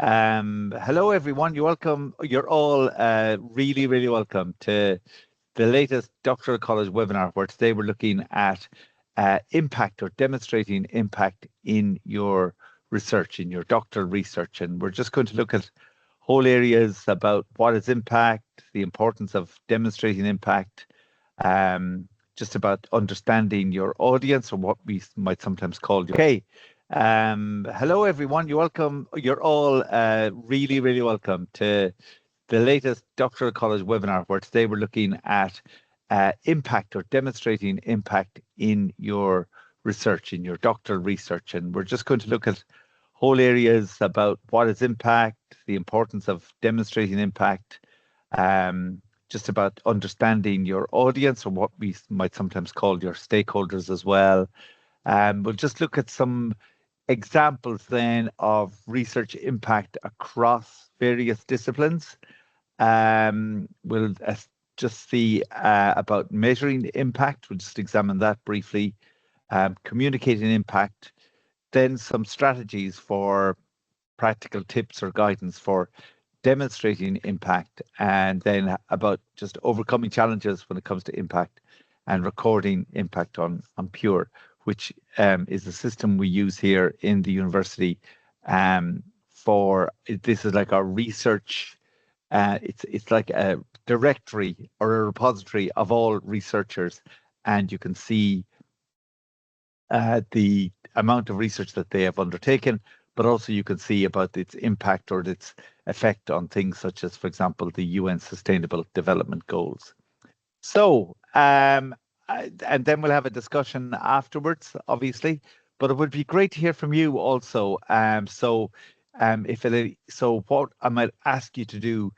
Hello, everyone. You're all really welcome to the latest Doctoral College webinar, where today we're looking at impact, or demonstrating impact in your research, in your doctoral research. And we're just going to look at whole areas about what is impact, the importance of demonstrating impact, just about understanding your audience, or what we might sometimes call your. Okay. Hello, everyone. You're all really welcome to the latest Doctoral College webinar, where today we're looking at impact, or demonstrating impact in your research, in your doctoral research. And we're just going to look at whole areas about what is impact, the importance of demonstrating impact, just about understanding your audience, or what we might sometimes call your stakeholders as well. We'll just look at some examples then of research impact across various disciplines. We'll just see about measuring the impact. We'll just examine that briefly. Communicating impact, then some strategies for practical tips or guidance for demonstrating impact, and then about just overcoming challenges when it comes to impact, and recording impact on Pure, which is the system we use here in the university. This is like our research. It's like a directory or a repository of all researchers, and you can see the amount of research that they have undertaken, but also you can see about its impact or its effect on things such as, for example, the UN Sustainable Development Goals. So, and then we'll have a discussion afterwards, obviously, but it would be great to hear from you also. So what I might ask you to do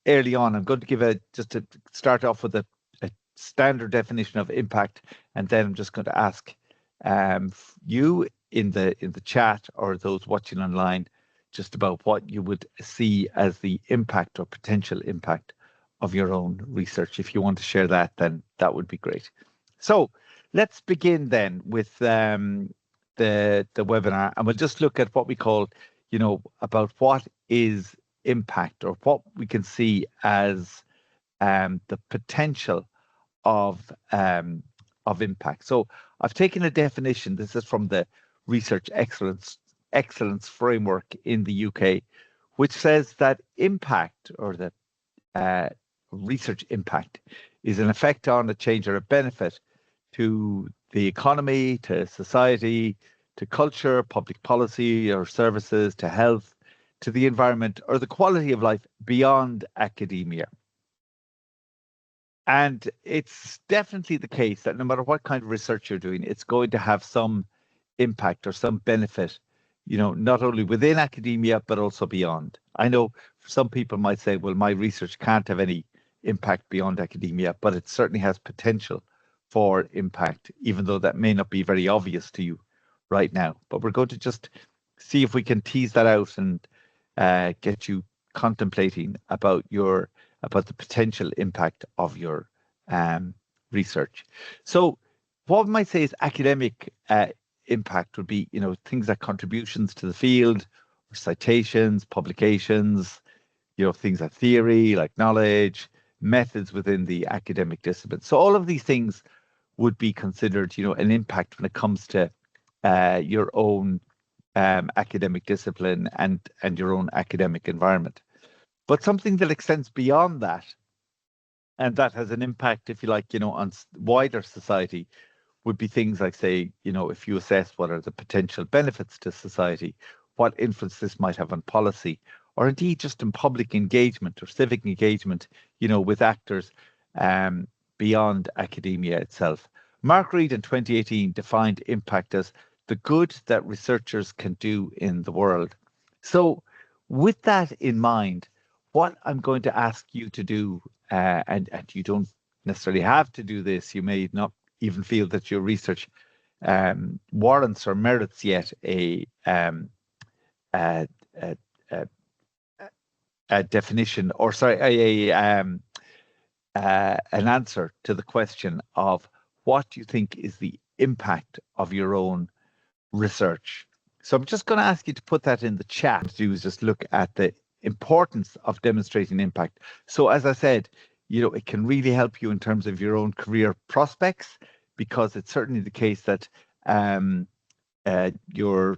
early on, I'm going to give just to start off with a standard definition of impact, and then I'm just going to ask you in the chat, or those watching online, just about what you would see as the impact or potential impact of your own research. If you want to share that, then that would be great. So let's begin then with the webinar, and we'll just look at what we call, about what is impact, or what we can see as the potential of impact. So I've taken a definition. This is from the Research Excellence Framework in the UK, which says that impact, or that research impact, is an effect on, a change, or a benefit to the economy, to society, to culture, public policy or services, to health, to the environment, or the quality of life beyond academia. And it's definitely the case that no matter what kind of research you're doing, it's going to have some impact or some benefit, not only within academia, but also beyond. I know some people might say, well, my research can't have any impact beyond academia, but it certainly has potential for impact, even though that may not be very obvious to you right now. But we're going to just see if we can tease that out and get you contemplating about the potential impact of your research. So what we might say is academic impact would be, things like contributions to the field, or citations, publications, things like theory, like knowledge, methods within the academic discipline. So all of these things would be considered, an impact when it comes to your own academic discipline and your own academic environment. But something that extends beyond that, and that has an impact, if you like, on wider society, would be things like, say, if you assess what are the potential benefits to society, what influence this might have on policy, or indeed just in public engagement or civic engagement, with actors beyond academia itself. Mark Reed in 2018 defined impact as the good that researchers can do in the world. So with that in mind, what I'm going to ask you to do, and you don't necessarily have to do this, you may not even feel that your research warrants or merits yet a definition, or sorry, an answer to the question of what you think is the impact of your own research. So I'm just going to ask you to put that in the chat. To do is just look at the importance of demonstrating impact. So as I said, it can really help you in terms of your own career prospects, because it's certainly the case that your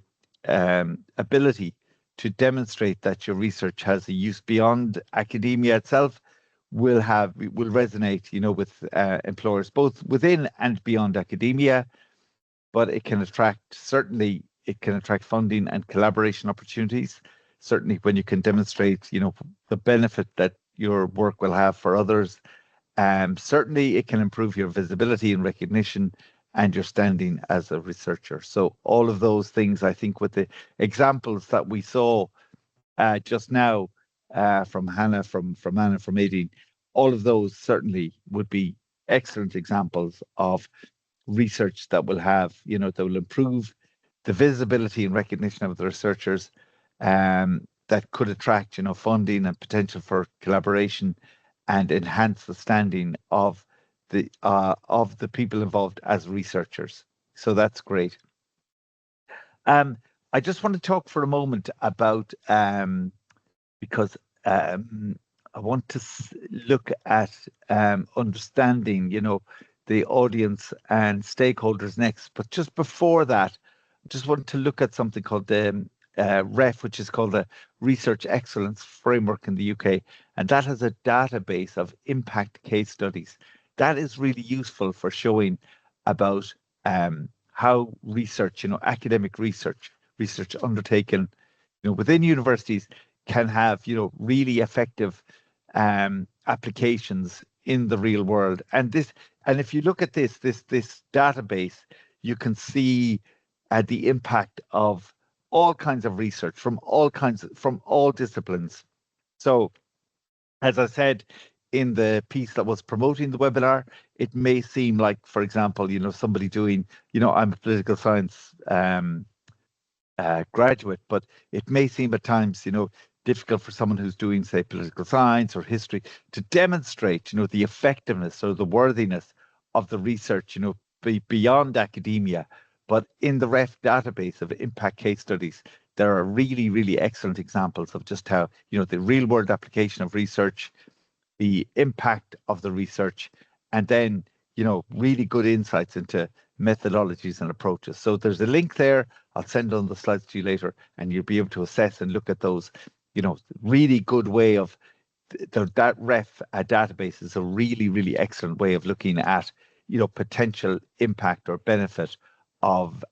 ability to demonstrate that your research has a use beyond academia itself will resonate, with employers both within and beyond academia. But it can attract funding and collaboration opportunities. Certainly, when you can demonstrate, the benefit that your work will have for others. Certainly, it can improve your visibility and recognition and your standing as a researcher. So all of those things, I think, with the examples that we saw just now from Hannah, from Anna, from Aideen, all of those certainly would be excellent examples of research that will improve the visibility and recognition of the researchers, that could attract, funding and potential for collaboration, and enhance the standing of the people involved as researchers. So that's great. I just want to talk for a moment about because I want to look at understanding, the audience and stakeholders next. But just before that, I just want to look at something called the REF, which is called the Research Excellence Framework in the UK. And that has a database of impact case studies. That is really useful for showing about how research, academic research undertaken, within universities can have, really effective applications in the real world. And if you look at this database, you can see the impact of all kinds of research from all disciplines. So, as I said in the piece that was promoting the webinar, it may seem like, for example, somebody doing, I'm a political science graduate, but it may seem at times, difficult for someone who's doing, say, political science or history to demonstrate, the effectiveness or the worthiness of the research, beyond academia. But in the REF database of impact case studies, there are really, really excellent examples of just how, the real world application of research, the impact of the research, and then, really good insights into methodologies and approaches. So there's a link there. I'll send on the slides to you later, and you'll be able to assess and look at those. Really good way of that REF database is a really, really excellent way of looking at, potential impact or benefit of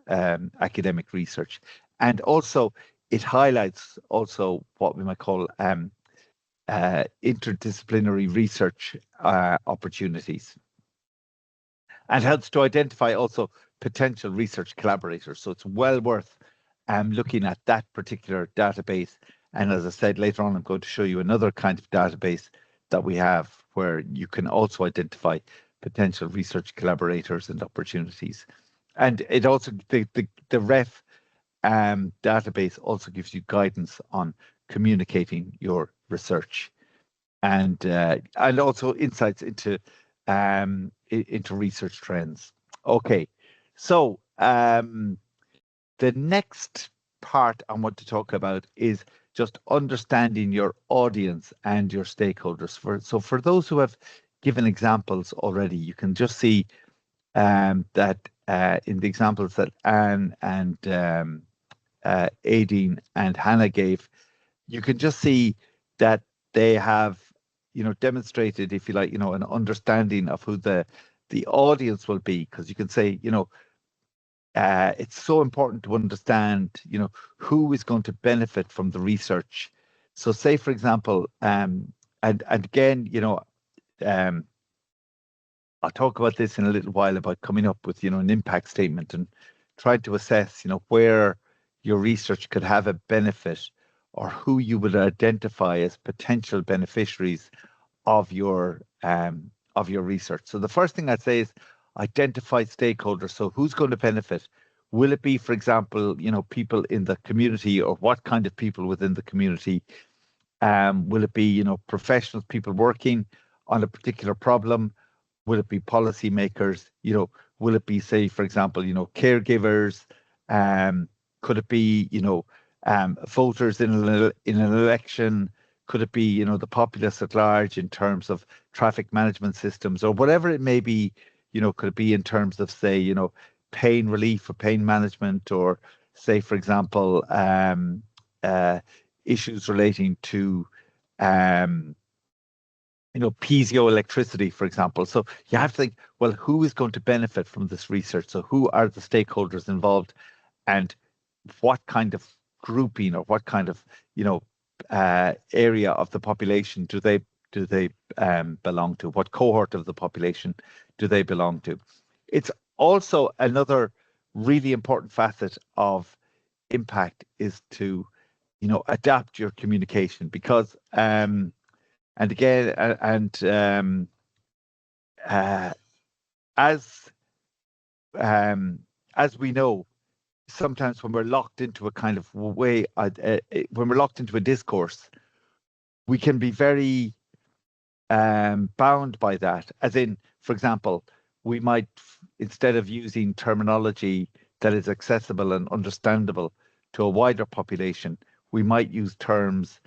academic research. And also it highlights also what we might call interdisciplinary research opportunities, and helps to identify also potential research collaborators. So it's well worth looking at that particular database. And as I said, later on, I'm going to show you another kind of database that we have where you can also identify potential research collaborators and opportunities. And it also, the REF database also gives you guidance on communicating your research, and also insights into research trends. Okay, so the next part I want to talk about is just understanding your audience and your stakeholders. For those who have given examples already, you can just see that in the examples that Anne and Aideen and Hannah gave, you can just see that they have, demonstrated, if you like, an understanding of who the audience will be, because you can say, it's so important to understand, who is going to benefit from the research. So say, for example, and again, I'll talk about this in a little while about coming up with, an impact statement and trying to assess, where your research could have a benefit or who you would identify as potential beneficiaries of your research. So the first thing I'd say is identify stakeholders. So who's going to benefit? Will it be, for example, people in the community, or what kind of people within the community? Will it be, professionals, people working on a particular problem? Will it be policymakers? Will it be, say, for example, caregivers? Um, could it be, voters in an election? Could it be, the populace at large in terms of traffic management systems or whatever it may be? Could it be in terms of, say, pain relief or pain management, or say, for example, uh, issues relating to um, piezoelectricity, for example. So you have to think, well, who is going to benefit from this research? So who are the stakeholders involved, and what kind of grouping or what kind of, area of the population do they belong to? What cohort of the population do they belong to? It's also another really important facet of impact is to, adapt your communication because, and again, uh, as um, as we know, sometimes when we're locked into a kind of way, when we're locked into a discourse, we can be very bound by that. As in, for example, we might, instead of using terminology that is accessible and understandable to a wider population, we might use terms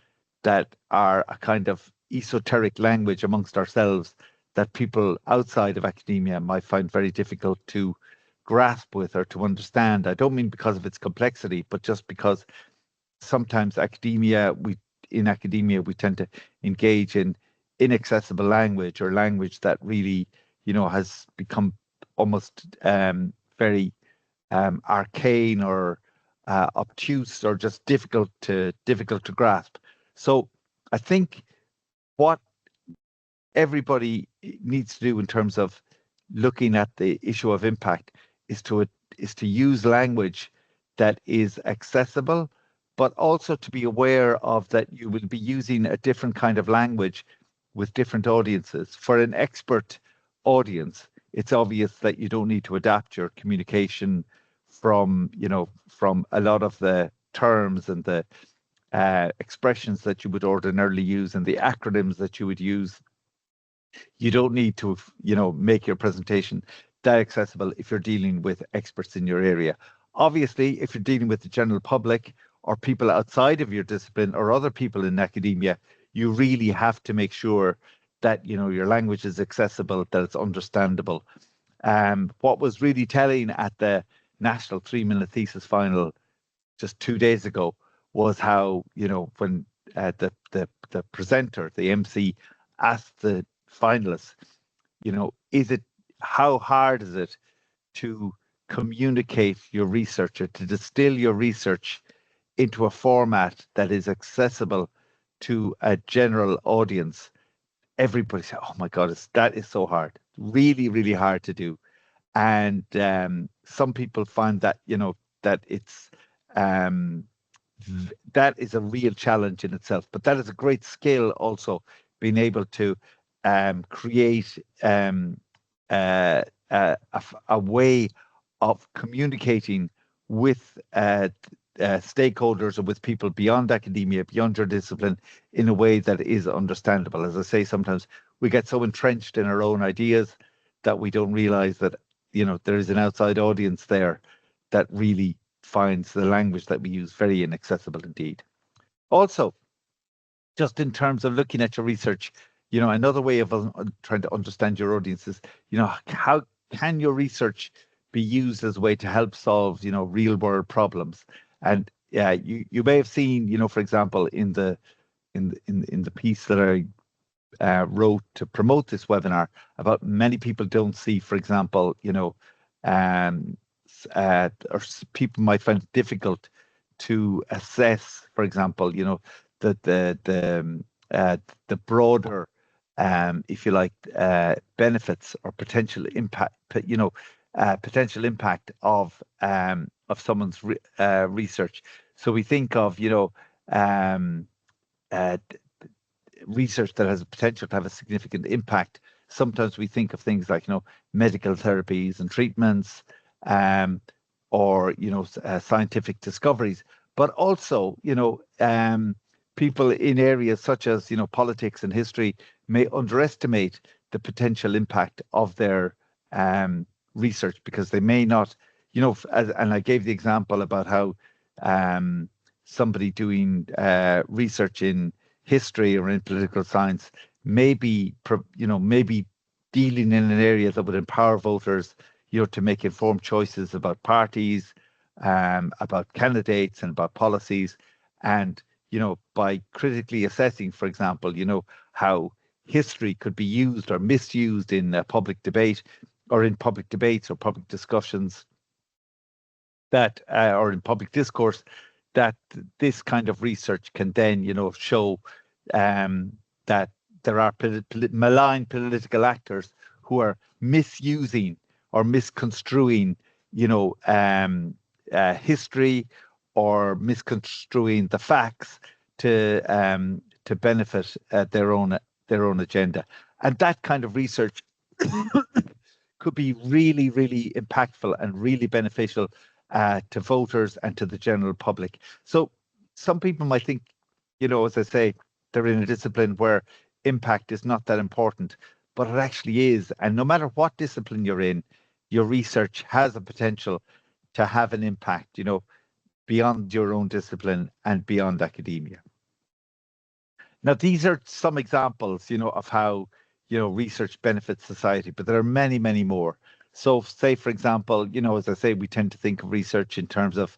that are a kind of esoteric language amongst ourselves that people outside of academia might find very difficult to grasp with or to understand. I don't mean because of its complexity, but just because sometimes in academia we tend to engage in inaccessible language or language that really, has become almost very arcane or obtuse or just difficult to grasp. So I think what everybody needs to do in terms of looking at the issue of impact is to use language that is accessible, but also to be aware of that you will be using a different kind of language with different audiences. For an expert audience, it's obvious that you don't need to adapt your communication from a lot of the terms and the expressions that you would ordinarily use and the acronyms that you would use. You don't need to, make your presentation that accessible if you're dealing with experts in your area. Obviously, if you're dealing with the general public or people outside of your discipline or other people in academia, you really have to make sure that, your language is accessible, that it's understandable. What was really telling at the National 3-minute thesis final just 2 days ago was how, when the presenter, the MC, asked the finalists, how hard is it to communicate your research or to distill your research into a format that is accessible to a general audience? Everybody said, "Oh my God, that is so hard, really, really hard to do." And some people find that that it's um, that is a real challenge in itself. But that is a great skill also, being able to create a way of communicating with stakeholders or with people beyond academia, beyond your discipline, in a way that is understandable. As I say, sometimes we get so entrenched in our own ideas that we don't realize that there is an outside audience there that really finds the language that we use very inaccessible indeed. Also, just in terms of looking at your research, another way of trying to understand your audience is, how can your research be used as a way to help solve, real world problems? And yeah, you may have seen, for example, in the piece that I wrote to promote this webinar, about many people don't see, for example, um, or people might find it difficult to assess, for example, the broader, if you like, benefits or potential impact, potential impact of someone's research. So we think of, um, uh, research that has a potential to have a significant impact. Sometimes we think of things like, medical therapies and treatments, or scientific discoveries, but also, people in areas such as, politics and history may underestimate the potential impact of their research, because they may not, and I gave the example about how somebody doing research in history or in political science may be dealing in an area that would empower voters, to make informed choices about parties, about candidates, and about policies. And, by critically assessing, for example, how history could be used or misused in public debate, or in public debates or public discussions, that or in public discourse, that this kind of research can then, show that there are malign political actors who are misusing or misconstruing, history, or misconstruing the facts to benefit their own agenda. And that kind of research could be really, really impactful and really beneficial to voters and to the general public. So some people might think, as I say, they're in a discipline where impact is not that important, but it actually is. And no matter what discipline you're in, your research has a potential to have an impact, beyond your own discipline and beyond academia. Now, these are some examples, of how, research benefits society, but there are many, many more. So say, for example, as I say, we tend to think of research in terms of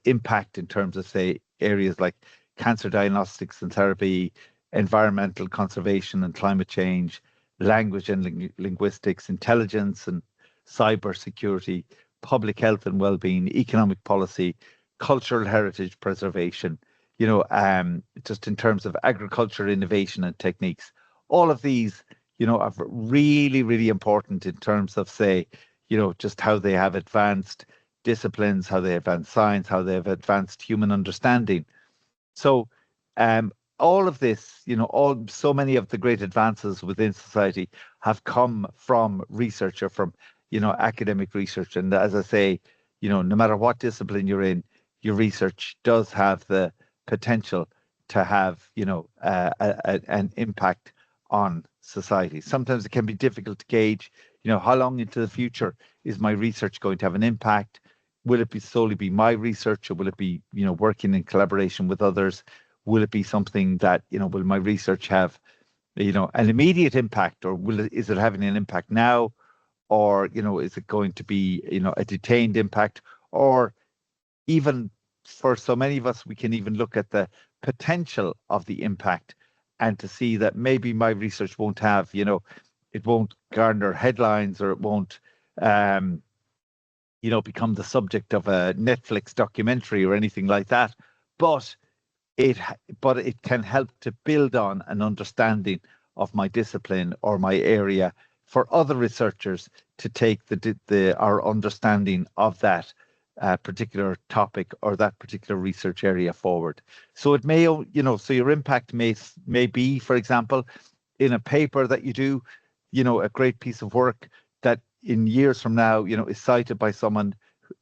impact, in terms of, say, areas like cancer diagnostics and therapy, environmental conservation and climate change, language and linguistics, intelligence and cyber security, public health and well-being, economic policy, cultural heritage preservation, just in terms of agriculture, innovation and techniques. All of these, are really, really important in terms of, say, just how they have advanced disciplines, how they advance science, how they have advanced human understanding. So all of this, so many of the great advances within society have come from research, or from, academic research. And as I say, no matter what discipline you're in, your research does have the potential to have, an impact on society. Sometimes it can be difficult to gauge, how long into the future is my research going to have an impact? Will it be solely be my research, or will it be, working in collaboration with others? Will it be something that, will my research have, an immediate impact, or is it having an impact now? Or, is it going to be, a detained impact? Or even for so many of us, we can even look at the potential of the impact, and to see that maybe my research won't have, it won't garner headlines, or it won't, become the subject of a Netflix documentary or anything like that. But it can help to build on an understanding of my discipline or my area, for other researchers to take our understanding of that particular topic or that particular research area forward. So it may, so your impact may be, for example, in a paper that you do, a great piece of work that in years from now, is cited by someone,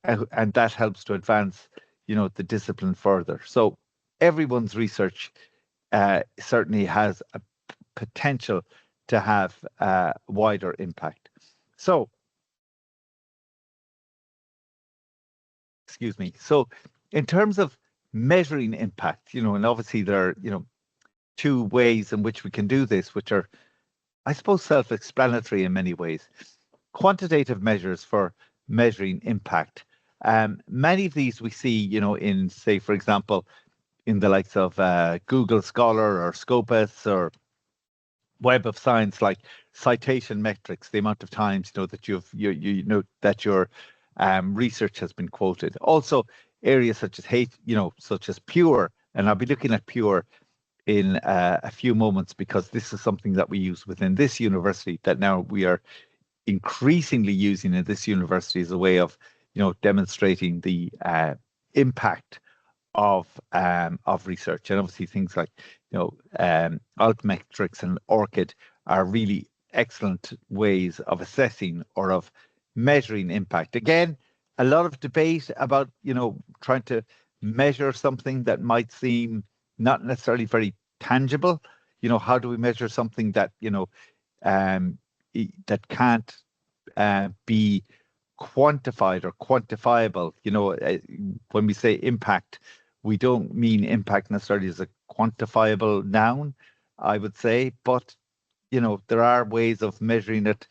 and that helps to advance, the discipline further. So everyone's research certainly has a potential to have wider impact. So, excuse me. So in terms of measuring impact, and obviously there are, two ways in which we can do this, which are, I suppose, self-explanatory in many ways. Quantitative measures for measuring impact. Many of these we see, in, say, for example, in the likes of Google Scholar or Scopus or Web of Science, like citation metrics, the amount of times, that that your research has been quoted. Also, areas such as such as Pure, and I'll be looking at Pure in a few moments, because this is something that we use within this university, that now we are increasingly using in this university as a way of, demonstrating the impact of research. And obviously things like, altmetrics and ORCID are really excellent ways of assessing or of measuring impact. Again, a lot of debate about, trying to measure something that might seem not necessarily very tangible. How do we measure something that, that can't be quantified or quantifiable. When we say impact, we don't mean impact necessarily as a quantifiable noun, I would say, but there are ways of measuring it.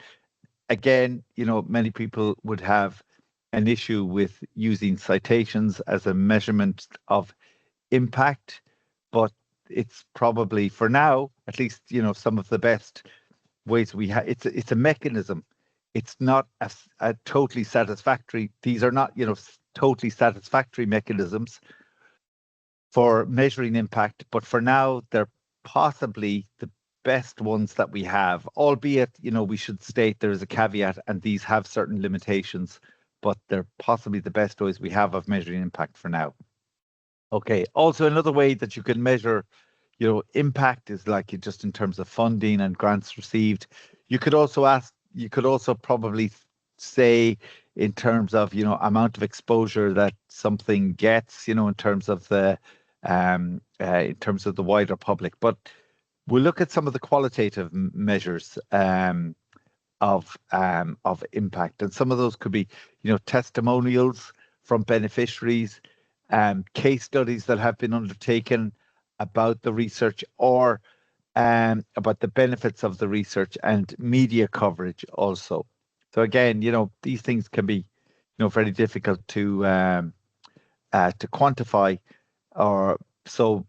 Again, many people would have an issue with using citations as a measurement of impact, but it's probably, for now, at least, some of the best ways we have. It's a mechanism. It's not a totally satisfactory. These are not, totally satisfactory mechanisms for measuring impact, but for now, they're possibly the best ones that we have, albeit, we should state there is a caveat and these have certain limitations, but they're possibly the best ways we have of measuring impact for now. Okay, also another way that you can measure, impact is like just in terms of funding and grants received. You could also probably say in terms of, amount of exposure that something gets, in terms of the wider public. But we'll look at some of the qualitative measures of impact, and some of those could be, testimonials from beneficiaries, case studies that have been undertaken about the research or about the benefits of the research, and media coverage also. So again, these things can be, very difficult to quantify, or so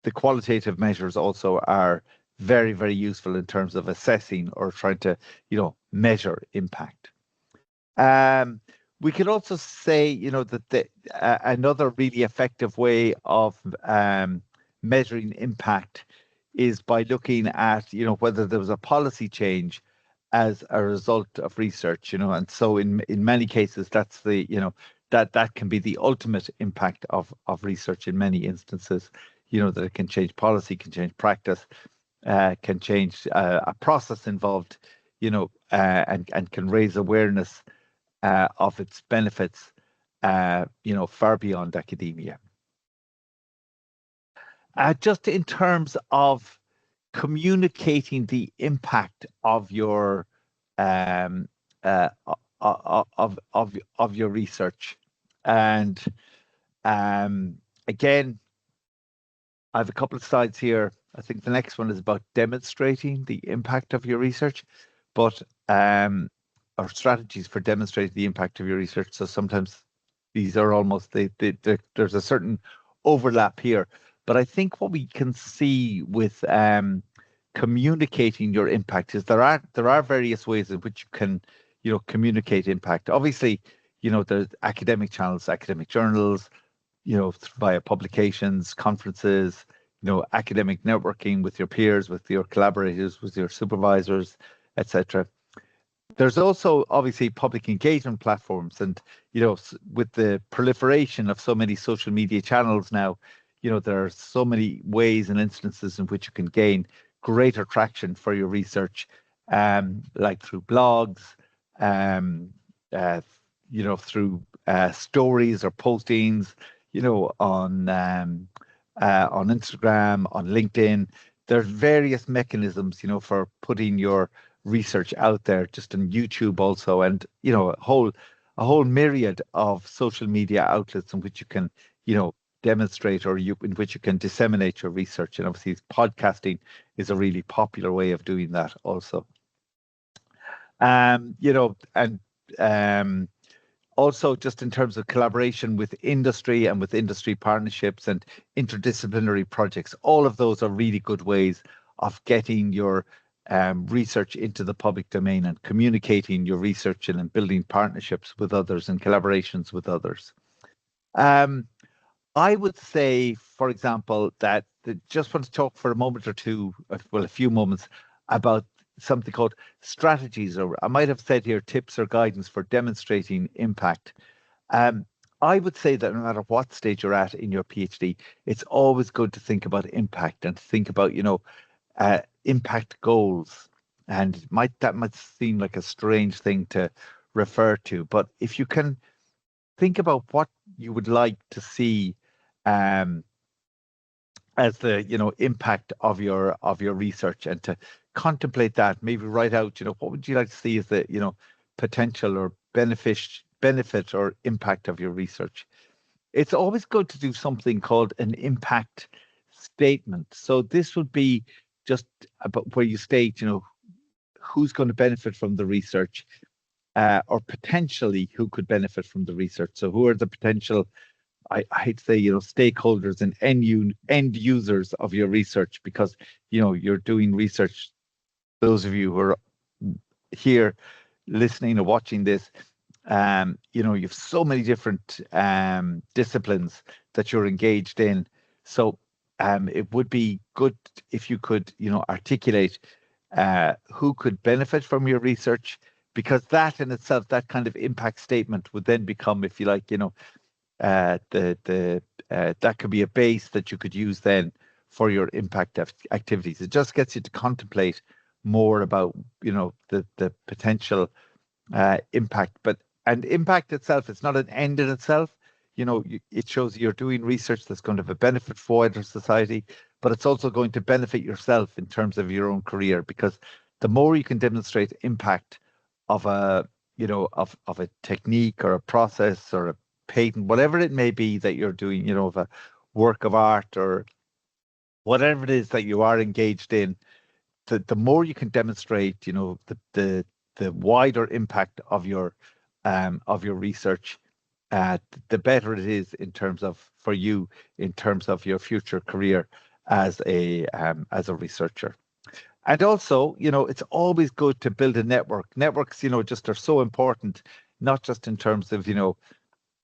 the qualitative measures also are very, very useful in terms of assessing or trying to, measure impact. We could also say, that another really effective way of measuring impact is by looking at, whether there was a policy change as a result of research, and so in many cases, that's the, that can be the ultimate impact of research in many instances, that it can change policy, can change practice, can change a process involved, and can raise awareness of its benefits, far beyond academia. Just in terms of communicating the impact of your of your research, and again, I have a couple of slides here. I think the next one is about demonstrating the impact of your research, but or strategies for demonstrating the impact of your research. So sometimes these are almost there's a certain overlap here, but I think what we can see with communicating your impact is there are various ways in which you can communicate impact. Obviously, there's academic channels, academic journals, via publications, conferences, academic networking with your peers, with your collaborators, with your supervisors, etc. There's also obviously public engagement platforms, and with the proliferation of so many social media channels now, there are so many ways and instances in which you can gain greater traction for your research, like through blogs, through stories or postings, on Instagram, on LinkedIn. There's various mechanisms, for putting your research out there, just on YouTube also, and a whole myriad of social media outlets in which you can demonstrate, or in which you can disseminate your research. And obviously podcasting is a really popular way of doing that also. Also, just in terms of collaboration with industry and with industry partnerships and interdisciplinary projects, all of those are really good ways of getting your research into the public domain and communicating your research and building partnerships with others and collaborations with others. I would say, for example, that just want to talk for a moment or two, well, a few moments, about something called strategies, or I might have said here tips or guidance for demonstrating impact. I would say that no matter what stage you're at in your PhD, it's always good to think about impact and think about, impact goals. And that might seem like a strange thing to refer to, but if you can think about what you would like to see as the impact of your research, and to contemplate that, maybe write out, what would you like to see as the, potential or benefit or impact of your research. It's always good to do something called an impact statement. So this would be just about where you state, who's going to benefit from the research, or potentially who could benefit from the research. So who are the potential, I hate to say, stakeholders and end users of your research, because, you're doing research. Those of you who are here listening or watching this, you have so many different disciplines that you're engaged in. So it would be good if you could, articulate who could benefit from your research, because that in itself, that kind of impact statement would then become, if you like, that could be a base that you could use then for your impact activities. It just gets you to contemplate more about, the potential impact. And impact itself, it's not an end in itself. It shows you're doing research that's going to have a benefit for wider society, but it's also going to benefit yourself in terms of your own career, because the more you can demonstrate impact of a, of a technique or a process or a patent, whatever it may be that you're doing, of a work of art or whatever it is that you are engaged in, the more you can demonstrate, the wider impact of your research, the better it is in terms of, for you, in terms of your future career as a researcher. And also, it's always good to build a network. Networks, just are so important, not just in terms of,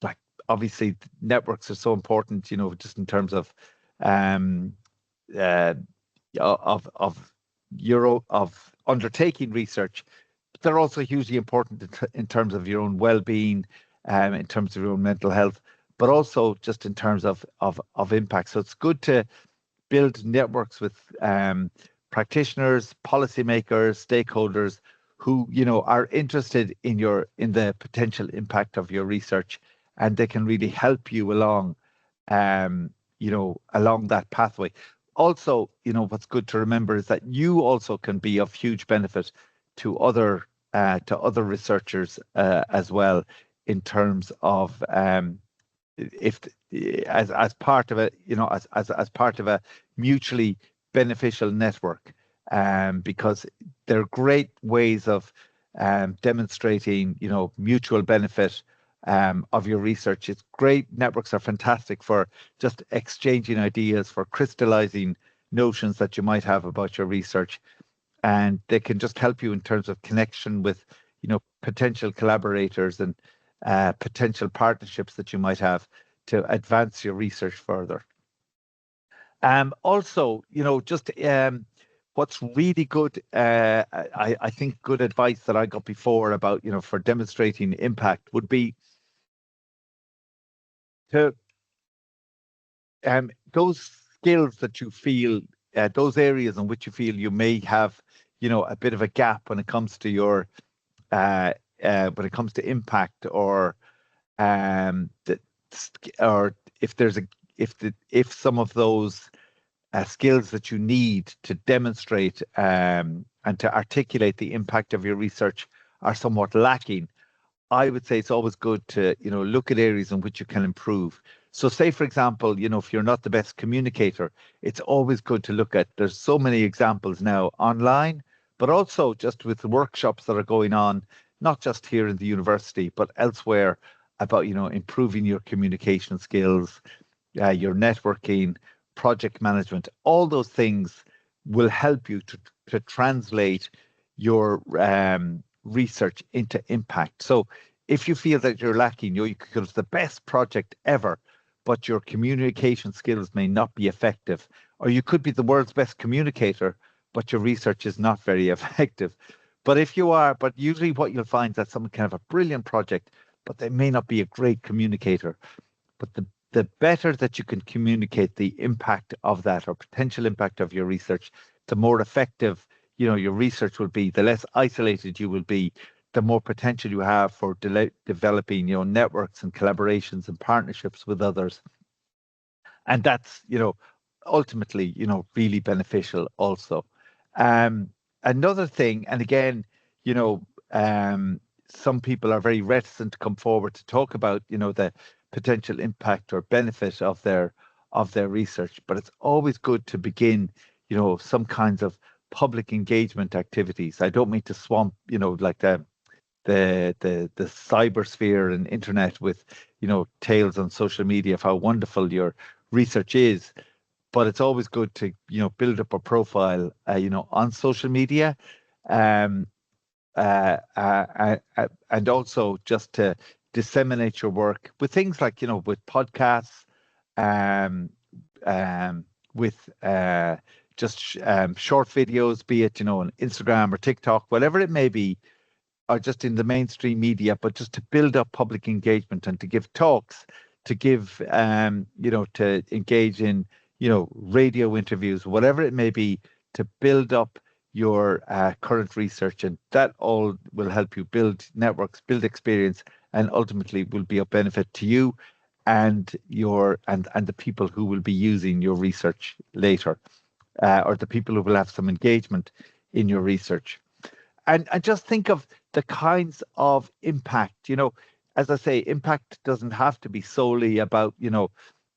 like, obviously networks are so important, just in terms of undertaking research. But they're also hugely important in terms of your own well-being, in terms of your own mental health, but also just in terms of impact. So it's good to build networks with practitioners, policymakers, stakeholders who, are interested in the potential impact of your research, and they can really help you along, along that pathway. Also, what's good to remember is that you also can be of huge benefit to other researchers as well, in terms of if as part of a, as part of a mutually beneficial network, because they're great ways of demonstrating, mutual benefit of your research. It's great. Networks are fantastic for just exchanging ideas, for crystallizing notions that you might have about your research, and they can just help you in terms of connection with, potential collaborators and potential partnerships that you might have to advance your research further. Also, just what's really good, I think good advice that I got before about, for demonstrating impact would be to those skills that you feel, those areas in which you feel you may have, a bit of a gap when it comes to your when it comes to impact, or or if some of those skills that you need to demonstrate and to articulate the impact of your research are somewhat lacking, I would say it's always good to, look at areas in which you can improve. So say, for example, if you're not the best communicator, it's always good to look at, there's so many examples now online, but also just with the workshops that are going on, not just here in the university, but elsewhere, about, improving your communication skills, your networking, project management. All those things will help you to translate your research into impact. So if you feel that you're lacking, you could have the best project ever, but your communication skills may not be effective, or you could be the world's best communicator, but your research is not very effective. But usually what you'll find is that someone can have a brilliant project, but they may not be a great communicator. But the better that you can communicate the impact of that, or potential impact of your research, the more effective, your research will be, the less isolated you will be, the more potential you have for developing, networks and collaborations and partnerships with others. And that's, ultimately, really beneficial also. another thing, and again, you know, some people are very reticent to come forward to talk about, the potential impact or benefit of their research. But it's always good to begin, some kinds of public engagement activities. I don't mean to swamp, like the cybersphere and internet with, tales on social media of how wonderful your research is. But it's always good to, build up a profile, on social media. Um, and also just to disseminate your work with things like, with podcasts, um, with just short videos, be it, on Instagram or TikTok, whatever it may be, or just in the mainstream media, but just to build up public engagement and to give talks, to give, to engage in, radio interviews, whatever it may be, to build up your current research. And that all will help you build networks, build experience, and ultimately will be of benefit to you and and the people who will be using your research later, or the people who will have some engagement in your research. And just think of the kinds of impact, as I say, impact doesn't have to be solely about,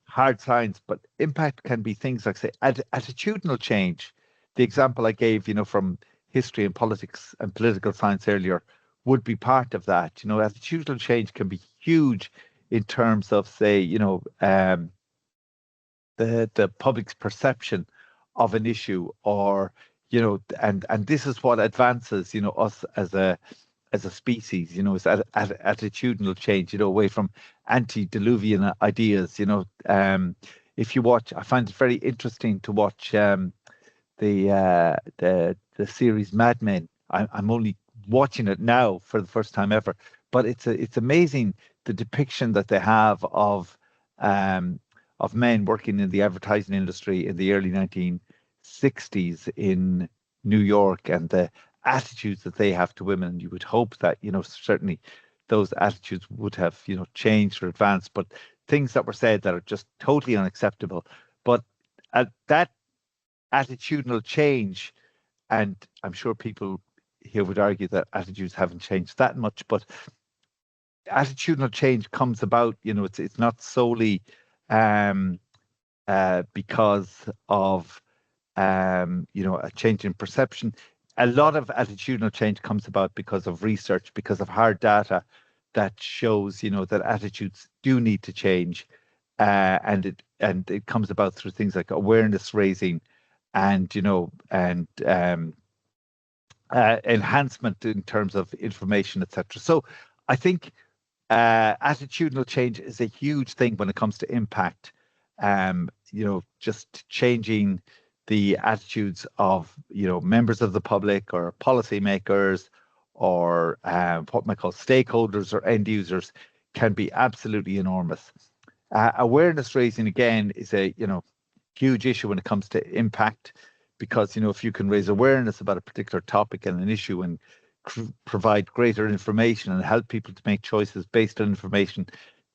hard science, but impact can be things like, say, attitudinal change. The example I gave, from history and politics and political science earlier would be part of that. Attitudinal change can be huge in terms of, say, the public's perception of an issue, or and this is what advances us as a species, is attitudinal change, away from antediluvian ideas. If you watch, I find it very interesting to watch the series Mad Men. I'm only watching it now for the first time ever, but it's amazing the depiction that they have of men working in the advertising industry in the early 1960s in New York, and the attitudes that they have to women. You would hope that, certainly those attitudes would have, changed or advanced, but things that were said that are just totally unacceptable. But that attitudinal change, and I'm sure people here would argue that attitudes haven't changed that much, but attitudinal change comes about, it's not solely because of a change in perception. A lot of attitudinal change comes about because of research, because of hard data that shows, that attitudes do need to change, and it comes about through things like awareness raising, and enhancement in terms of information, etc. So I think attitudinal change is a huge thing when it comes to impact. Just changing the attitudes of members of the public or policymakers, or what might call stakeholders or end users, can be absolutely enormous. Awareness raising, again, is a huge issue when it comes to impact, because if you can raise awareness about a particular topic and an issue, and provide greater information and help people to make choices based on information,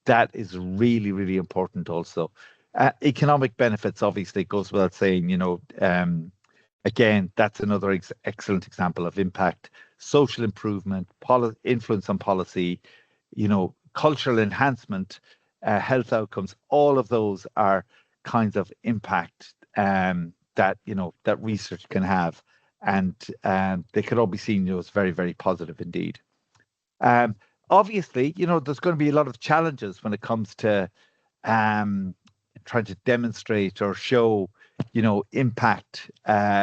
that is really, really important also. Economic benefits, obviously, goes without saying. Again, that's another excellent example of impact. Social improvement, influence on policy, cultural enhancement, health outcomes, all of those are kinds of impact that that research can have, and they could all be seen as very, very positive indeed. Obviously, there's going to be a lot of challenges when it comes to trying to demonstrate or show, impact.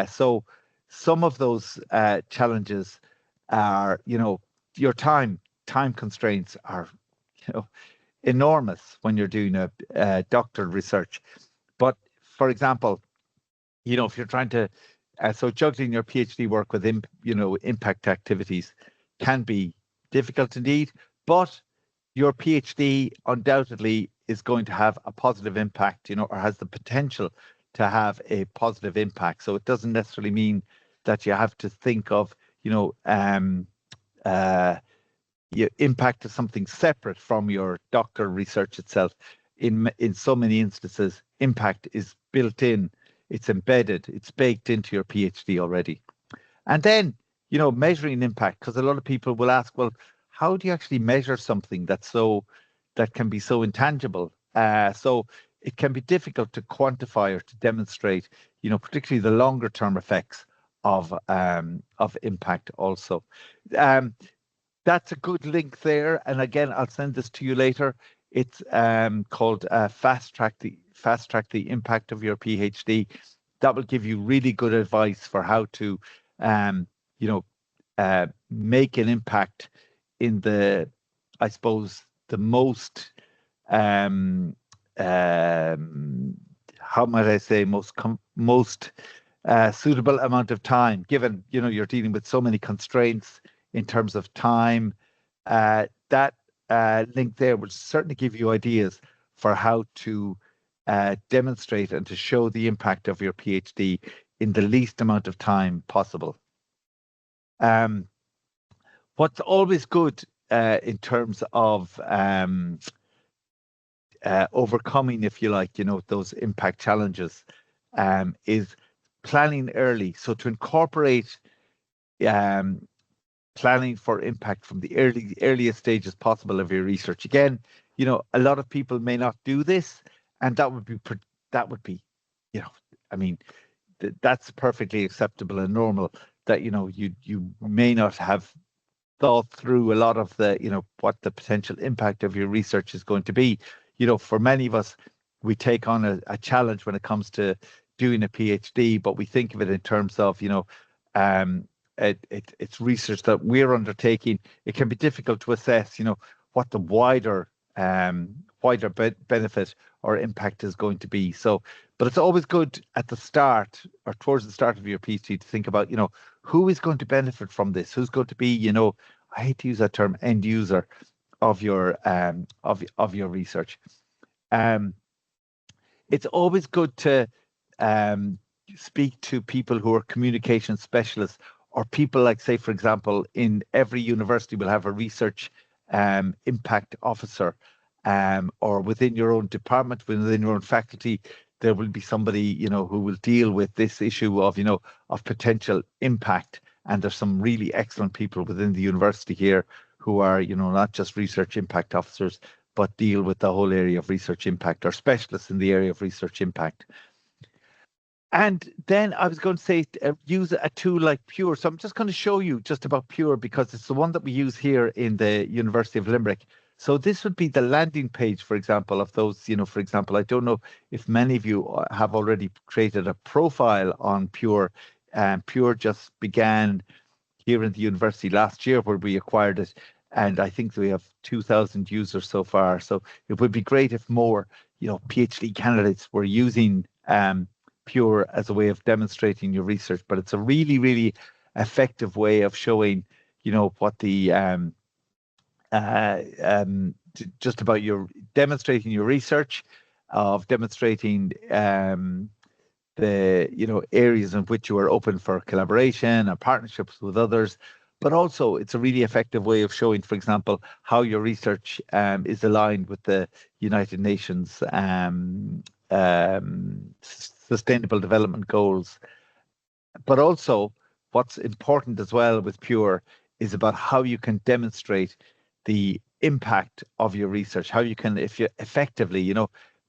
So some of those challenges are, your time constraints are, enormous when you're doing a doctoral research. But for example, if you're trying to, so juggling your PhD work with, impact activities can be difficult indeed, but your PhD undoubtedly is going to have a positive impact, or has the potential to have a positive impact. So it doesn't necessarily mean that you have to think of, impact as something separate from your doctoral research itself. In so many instances, impact is built in, it's embedded, it's baked into your PhD already. And then, measuring impact, because a lot of people will ask, well, how do you actually measure something that can be so intangible? So it can be difficult to quantify or to demonstrate, particularly the longer term effects of impact also. That's a good link there. And again, I'll send this to you later. It's called Fast Track the Impact of Your PhD. That will give you really good advice for how to, you know, make an impact in I suppose, the most, um, how might I say, most suitable amount of time, given, you're dealing with so many constraints in terms of time. That link there will certainly give you ideas for how to demonstrate and to show the impact of your PhD in the least amount of time possible. What's always good in terms of overcoming, if you like, those impact challenges is planning early. So to incorporate planning for impact from the earliest stages possible of your research. Again, a lot of people may not do this, and that would be, I mean, that's perfectly acceptable and normal. That you may not have thought through a lot of the what the potential impact of your research is going to be. For many of us, we take on a challenge when it comes to doing a PhD, but we think of it in terms of it's research that we're undertaking. It can be difficult to assess, what the wider benefit or impact is going to be. So, but it's always good at the start or towards the start of your PhD to think about, who is going to benefit from this? Who's going to be, I hate to use that term, end user of your of your research. It's always good to speak to people who are communication specialists, or people like, say, for example, in every university will have a research impact officer, or within your own department, within your own faculty, there will be somebody, who will deal with this issue of, of potential impact. And there's some really excellent people within the university here who are, not just research impact officers, but deal with the whole area of research impact, or specialists in the area of research impact. And then I was going to say, use a tool like Pure. So I'm just going to show you just about Pure, because it's the one that we use here in the University of Limerick. So this would be the landing page, for example, of those, for example, I don't know if many of you have already created a profile on Pure. Pure just began here in the university last year, where we acquired it. And I think we have 2,000 users so far. So it would be great if more, PhD candidates were using Pure as a way of demonstrating your research. But it's a really, really effective way of showing, what the just about your demonstrating your research, of demonstrating the areas in which you are open for collaboration and partnerships with others. But also, it's a really effective way of showing, for example, how your research is aligned with the United Nations Sustainable Development Goals. But also, what's important as well with Pure is about how you can demonstrate the impact of your research, how you can, if you effectively,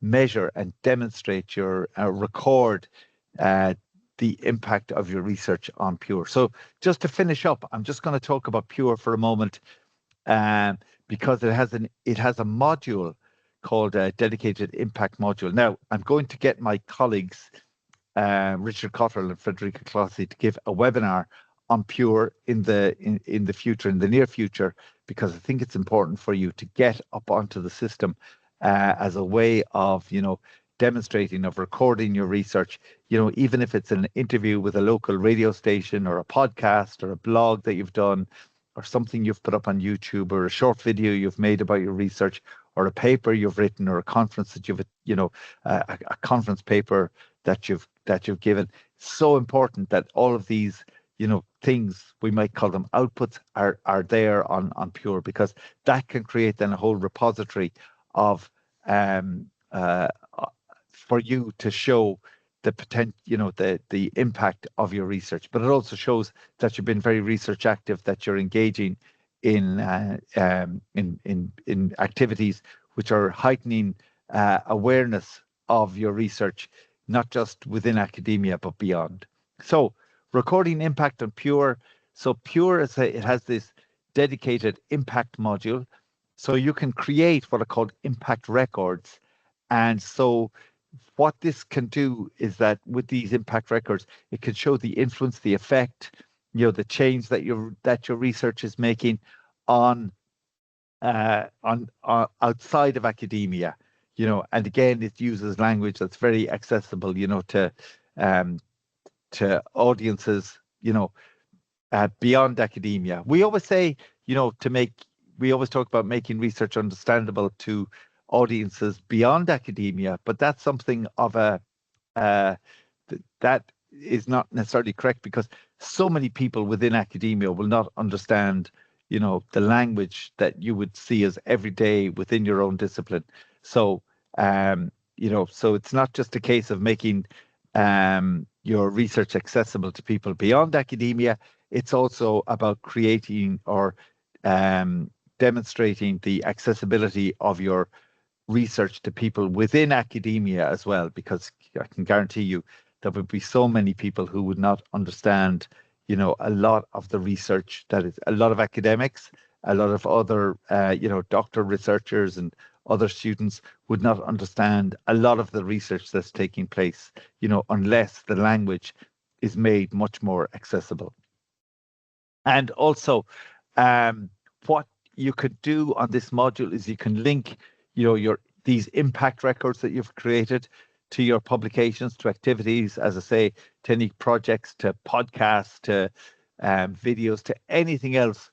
measure and demonstrate your record the impact of your research on Pure. So just to finish up, I'm just going to talk about Pure for a moment, because it has a module called a dedicated impact module. Now, I'm going to get my colleagues, Richard Cottrell and Frederica Clossie, to give a webinar on Pure in the future, in the near future, because I think it's important for you to get up onto the system as a way of, demonstrating, of recording your research, even if it's an interview with a local radio station, or a podcast, or a blog that you've done, or something you've put up on YouTube, or a short video you've made about your research, or a paper you've written, or a conference that you've, a conference paper that you've given. So important that all of these, things, we might call them outputs, are there on Pure, because that can create then a whole repository of for you to show the potential, the impact of your research. But it also shows that you've been very research active, that you're engaging in activities which are heightening awareness of your research, not just within academia but beyond. So, recording impact on Pure. So Pure it has this dedicated impact module, so you can create what are called impact records. And so what this can do is that with these impact records, it can show the influence, the effect, the change that your research is making on outside of academia, and again, it uses language that's very accessible, to audiences, beyond academia. We always say, we always talk about making research understandable to audiences beyond academia, but that's something of that is not necessarily correct, because so many people within academia will not understand, the language that you would see as everyday within your own discipline. So, so it's not just a case of making your research accessible to people beyond academia. It's also about creating or demonstrating the accessibility of your research to people within academia as well, because I can guarantee you there would be so many people who would not understand, a lot of the research that is, a lot of academics, a lot of other, doctoral researchers and other students would not understand a lot of the research that's taking place, unless the language is made much more accessible. And also, what you could do on this module is you can link, these impact records that you've created to your publications, to activities, as I say, to any projects, to podcasts, to videos, to anything else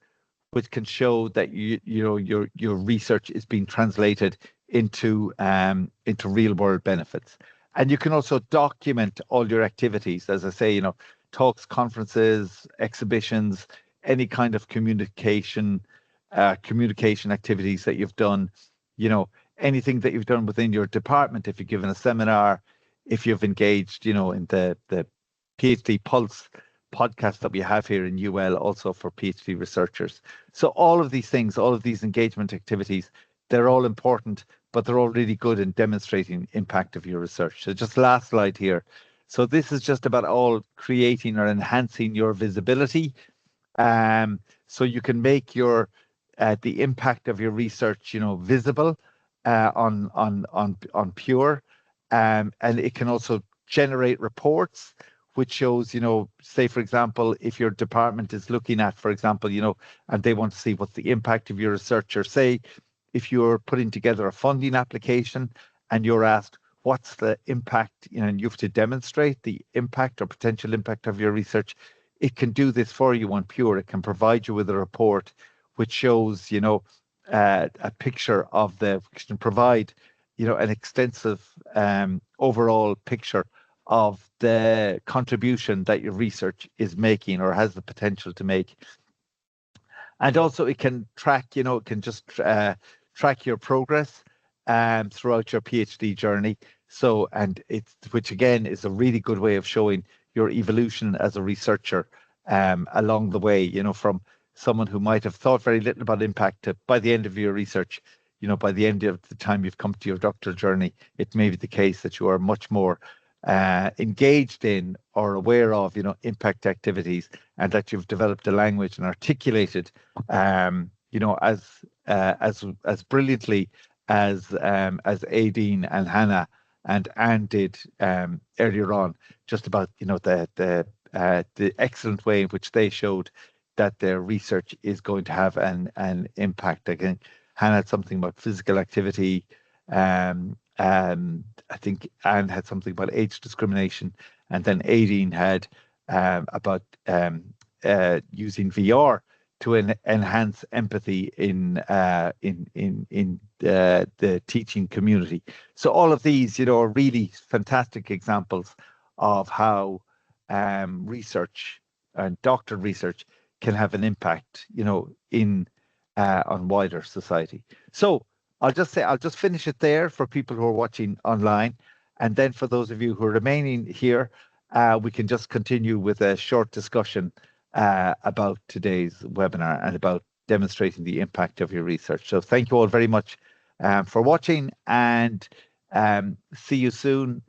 which can show that your research is being translated into real world benefits. And you can also document all your activities, as I say, talks, conferences, exhibitions, any kind of communication activities that you've done, anything that you've done within your department, if you've given a seminar, if you've engaged, in the PhD Pulse podcast that we have here in UL, also for PhD researchers. So all of these things, all of these engagement activities, they're all important, but they're all really good in demonstrating impact of your research. So just last slide here. So this is just about all creating or enhancing your visibility. So you can make your the impact of your research, visible on Pure, and it can also generate reports which shows, say for example, if your department is looking at, for example, and they want to see what's the impact of your research, or say if you're putting together a funding application and you're asked what's the impact, and you have to demonstrate the impact or potential impact of your research, it can do this for you on Pure. It can provide you with a report which shows, a picture of which can provide, an extensive overall picture of the contribution that your research is making or has the potential to make. And also it can track, it can just track your progress throughout your PhD journey. So, and which again is a really good way of showing your evolution as a researcher along the way, from someone who might have thought very little about impact to, by the end of your research, by the end of the time you've come to your doctoral journey, it may be the case that you are much more engaged in or aware of, impact activities, and that you've developed a language and articulated, as brilliantly as Aideen and Hannah and Anne did earlier on, just about the excellent way in which they showed that their research is going to have an impact. Again, Hannah had something about physical activity. I think Anne had something about age discrimination, and then Aideen had about using VR to enhance empathy in the teaching community. So all of these, are really fantastic examples of how research and doctoral research can have an impact, on wider society. So I'll just finish it there for people who are watching online. And then for those of you who are remaining here, we can just continue with a short discussion about today's webinar and about demonstrating the impact of your research. So thank you all very much for watching, and see you soon.